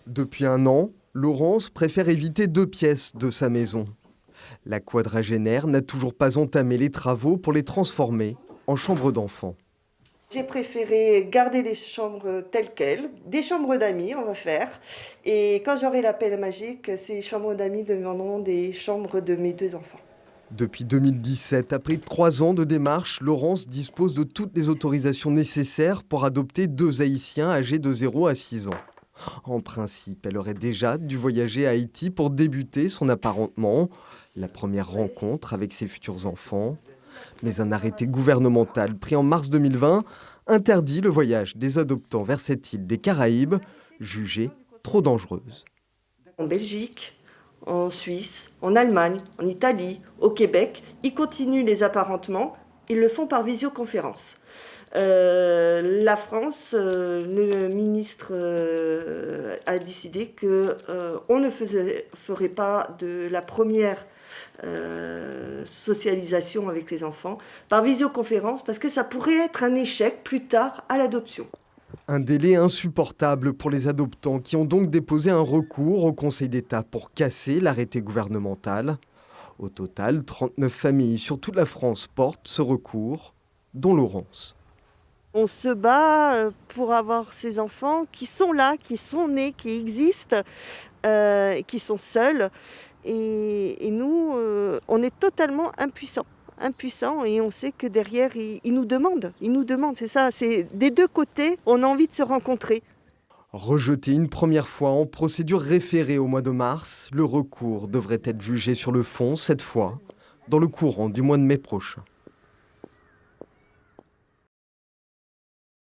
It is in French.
Depuis un an, Laurence préfère éviter 2 pièces de sa maison. La quadragénaire n'a toujours pas entamé les travaux pour les transformer en chambres d'enfants. J'ai préféré garder les chambres telles quelles, des chambres d'amis on va faire. Et quand j'aurai la pelle magique, ces chambres d'amis deviendront des chambres de mes 2 enfants. Depuis 2017, après 3 ans de démarche, Laurence dispose de toutes les autorisations nécessaires pour adopter 2 Haïtiens âgés de 0 à 6 ans. En principe, elle aurait déjà dû voyager à Haïti pour débuter son apparentement, la première rencontre avec ses futurs enfants. Mais un arrêté gouvernemental pris en mars 2020 interdit le voyage des adoptants vers cette île des Caraïbes, jugée trop dangereuse. En Belgique, en Suisse, en Allemagne, en Italie, au Québec, ils continuent les apparentements, ils le font par visioconférence. La France, le ministre a décidé qu'on ne ferait pas de la première socialisation avec les enfants par visioconférence parce que ça pourrait être un échec plus tard à l'adoption. Un délai insupportable pour les adoptants qui ont donc déposé un recours au Conseil d'État pour casser l'arrêté gouvernemental. Au total, 39 familles sur toute la France portent ce recours, dont Laurence. On se bat pour avoir ces enfants qui sont là, qui sont nés, qui existent, qui sont seuls. Et nous, on est totalement impuissants et on sait que derrière, ils nous demandent, c'est ça, c'est des 2 côtés, on a envie de se rencontrer. Rejeté une première fois en procédure référée au mois de mars, le recours devrait être jugé sur le fond cette fois, dans le courant du mois de mai prochain.